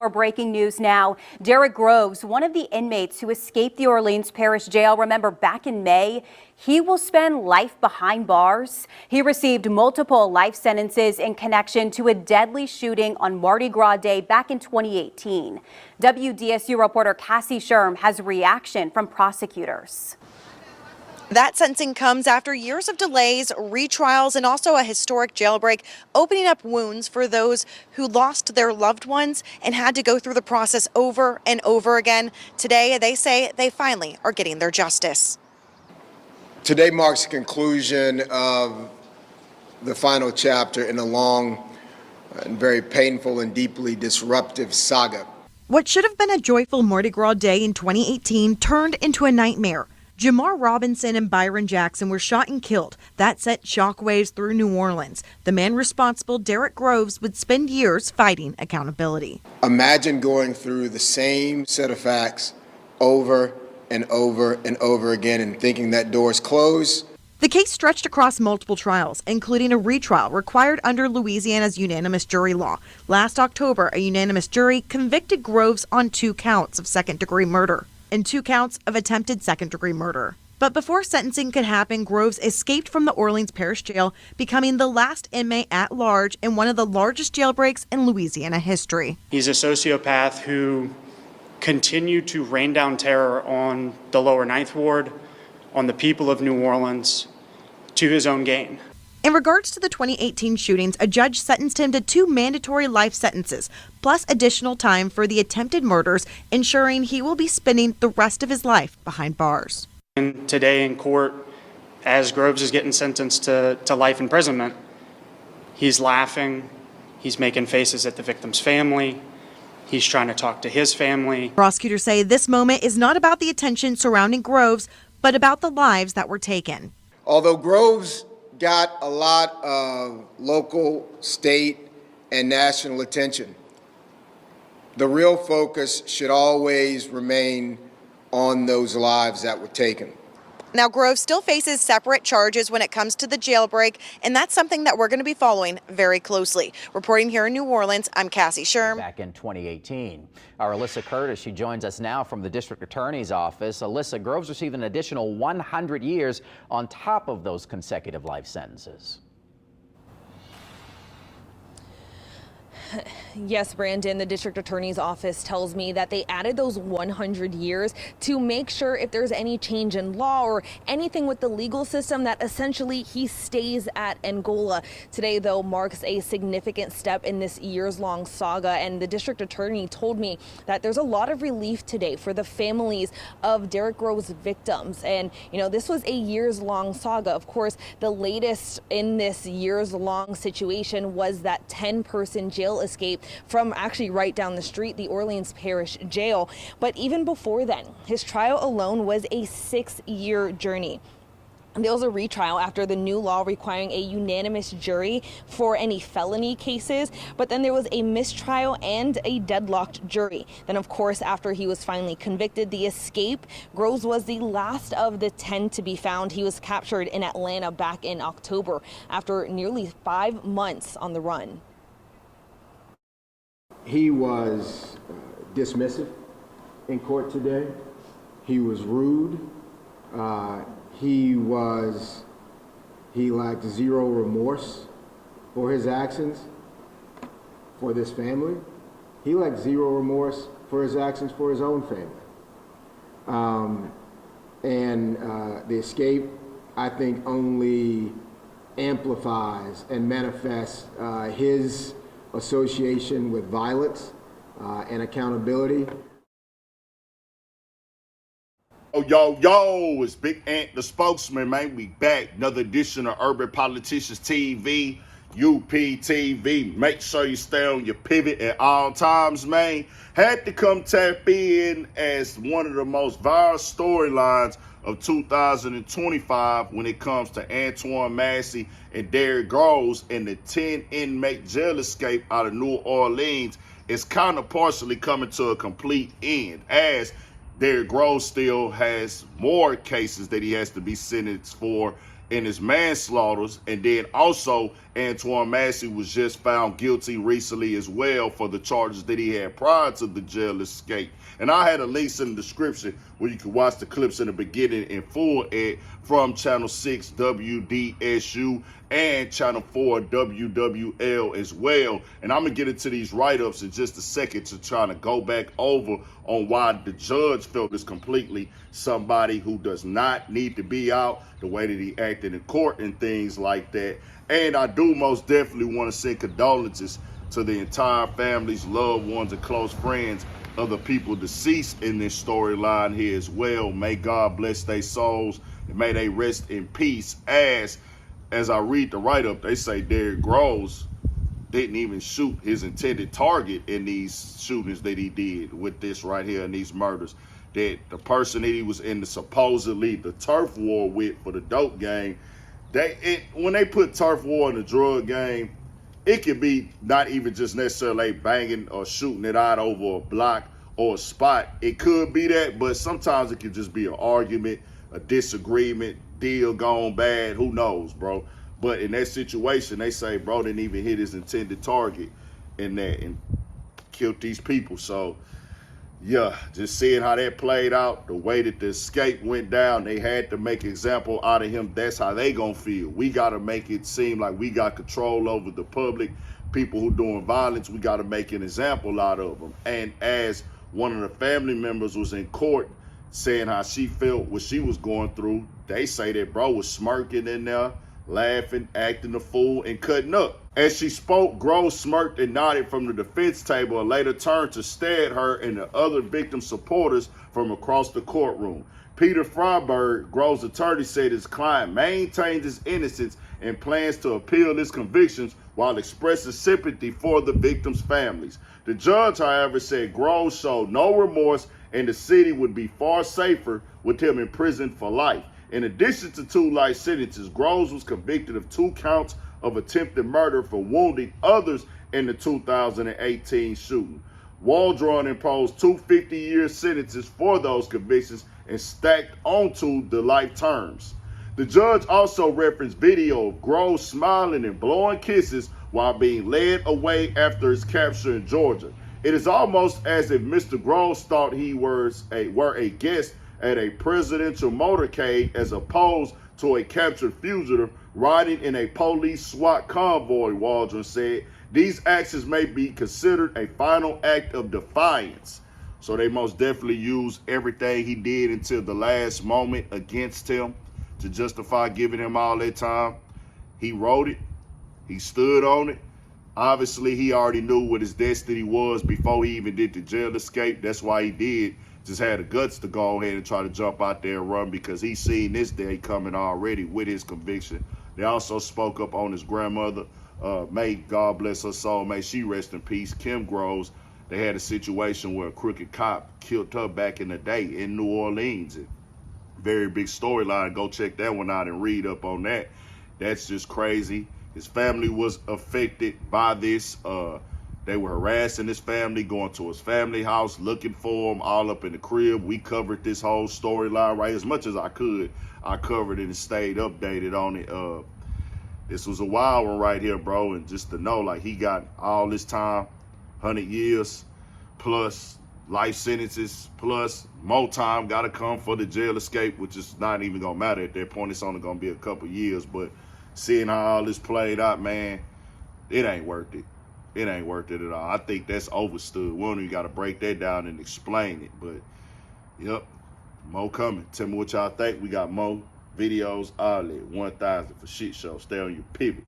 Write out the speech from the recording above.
For breaking news now, Derrick Groves, one of the inmates who escaped the Orleans Parish Jail, remember back in May, he will spend life behind bars. He received multiple life sentences in connection to a deadly shooting on Mardi Gras Day back in 2018. WDSU reporter Cassie Sherm has a reaction from prosecutors. That sentencing comes after years of delays, retrials, and also a historic jailbreak, opening up wounds for those who lost their loved ones and had to go through the process over and over again. Today, they say they finally are getting their justice. Today marks the conclusion of the final chapter in a long and very painful and deeply disruptive saga. What should have been a joyful Mardi Gras day in 2018 turned into a nightmare. Jamar Robinson and Byron Jackson were shot and killed. That sent shockwaves through New Orleans. The man responsible, Derrick Groves, would spend years fighting accountability. Imagine going through the same set of facts over and over and over again and thinking that door's closed. The case stretched across multiple trials, including a retrial required under Louisiana's unanimous jury law. Last October, a unanimous jury convicted Groves on 2 counts of second-degree murder and 2 counts of attempted second-degree murder. But before sentencing could happen, Groves escaped from the Orleans Parish Jail, becoming the last inmate at large in one of the largest jailbreaks in Louisiana history. He's a sociopath who continued to rain down terror on the lower Ninth Ward, on the people of New Orleans, to his own gain. In regards to the 2018 shootings, a judge sentenced him to 2 mandatory life sentences, plus additional time for the attempted murders, ensuring he will be spending the rest of his life behind bars. And today in court, as Groves is getting sentenced to life imprisonment, he's laughing, he's making faces at the victim's family, he's trying to talk to his family. Prosecutors say this moment is not about the attention surrounding Groves, but about the lives that were taken. Although Groves got a lot of local, state, and national attention, the real focus should always remain on those lives that were taken. Now, Groves still faces separate charges when it comes to the jailbreak, and that's something that we're going to be following very closely. Reporting here in New Orleans, I'm Cassie Sherm. Back in 2018. Our Alyssa Curtis, she joins us now from the District Attorney's Office. Alyssa, Groves received an additional 100 years on top of those consecutive life sentences. Yes, Brandon, the district attorney's office tells me that they added those 100 years to make sure if there's any change in law or anything with the legal system that essentially he stays at Angola. Today, though, marks a significant step in this years-long saga, and the district attorney told me that there's a lot of relief today for the families of Derrick Groves' victims. And, you know, this was a years-long saga. Of course, the latest in this years-long situation was that 10-person jail escape from actually right down the street, the Orleans Parish Jail. But even before then, his trial alone was a 6-year journey. There was a retrial after the new law requiring a unanimous jury for any felony cases, but then there was a mistrial and a deadlocked jury. Then, of course, after he was finally convicted, the escape, Groves was the last of the 10 to be found. He was captured in Atlanta back in October after nearly 5 months on the run. He was dismissive in court today. He was rude. He lacked zero remorse for his actions for this family. He lacked zero remorse for his actions for his own family. The escape, I think, only amplifies and manifests his association with violence and accountability. Yo, it's Big Ant, the spokesman, man. We back. Another edition of Urban Politicians TV, UPTV. Make sure you stay on your pivot at all times, man. Had to come tap in as one of the most viral storylines of 2025 when it comes to Antoine Massey and Derrick Groves and the 10-inmate jail escape out of New Orleans is kind of partially coming to a complete end, as Derrick Groves still has more cases that he has to be sentenced for in his manslaughters. And then also Antoine Massey was just found guilty recently as well for the charges that he had prior to the jail escape. And I had a link in the description where you can watch the clips in the beginning in full from Channel 6 WDSU and Channel 4 WWL as well. And I'm going to get into these write-ups in just a second to try to go back over on why the judge felt is completely somebody who does not need to be out, the way that he acted in court and things like that. And I do most definitely want to send condolences to the entire families, loved ones, and close friends of the people deceased in this storyline here as well. May God bless their souls and may they rest in peace. As I read the write-up, they say Derrick Groves didn't even shoot his intended target in these shootings that he did with this right here in these murders. That the person that he was in the supposedly the turf war with for the dope game, when they put turf war in the drug game, it could be not even just necessarily banging or shooting it out over a block or a spot. It could be that, but sometimes it could just be an argument, a disagreement, deal gone bad, who knows, bro. But in that situation, they say bro didn't even hit his intended target in that and killed these people. So yeah, just seeing how that played out, the way that the escape went down, they had to make an example out of him. That's how they gonna feel. We gotta make it seem like we got control over the public. People who doing violence, we gotta make an example out of them. And as one of the family members was in court saying how she felt what she was going through, they say that bro was smirking in there, laughing, acting a fool, and cutting up. As she spoke, Groves smirked and nodded from the defense table and later turned to stare at her and the other victim supporters from across the courtroom. Peter Freiberg, Groves' attorney, said his client maintains his innocence and plans to appeal his convictions while expressing sympathy for the victims' families. The judge, however, said Groves showed no remorse and the city would be far safer with him in prison for life. In addition to 2 life sentences, Groves was convicted of 2 counts of attempted murder for wounding others in the 2018 shooting. Waldron imposed 2 50-year sentences for those convictions and stacked onto the life terms. The judge also referenced video of Groves smiling and blowing kisses while being led away after his capture in Georgia. It is almost as if Mr. Groves thought he were a guest at a presidential motorcade as opposed to a captured fugitive riding in a police SWAT convoy, Waldron said. These actions may be considered a final act of defiance. So they most definitely used everything he did until the last moment against him to justify giving him all that time. He wrote it. He stood on it. Obviously, he already knew what his destiny was before he even did the jail escape. That's why he did. Just had the guts to go ahead and try to jump out there and run because he seen this day coming already with his conviction. They also spoke up on his grandmother. May God bless her soul. May she rest in peace. Kim Groves. They had a situation where a crooked cop killed her back in the day in New Orleans. Very big storyline. Go check that one out and read up on that. That's just crazy. His family was affected by this. They were harassing his family, going to his family house, looking for him, all up in the crib. We covered this whole storyline right as much as I could. I covered it and stayed updated on it. This was a wild one right here, bro. And just to know, like, he got all this time, 100 years, plus life sentences, plus more time got to come for the jail escape, which is not even going to matter at that point. It's only going to be a couple years. But seeing how all this played out, man, it ain't worth it. It ain't worth it at all. I think that's overstood. We don't even got to break that down and explain it. But, yep, more coming. Tell me what y'all think. We got more videos, all that. 1,000 for shit show. Stay on your pivot.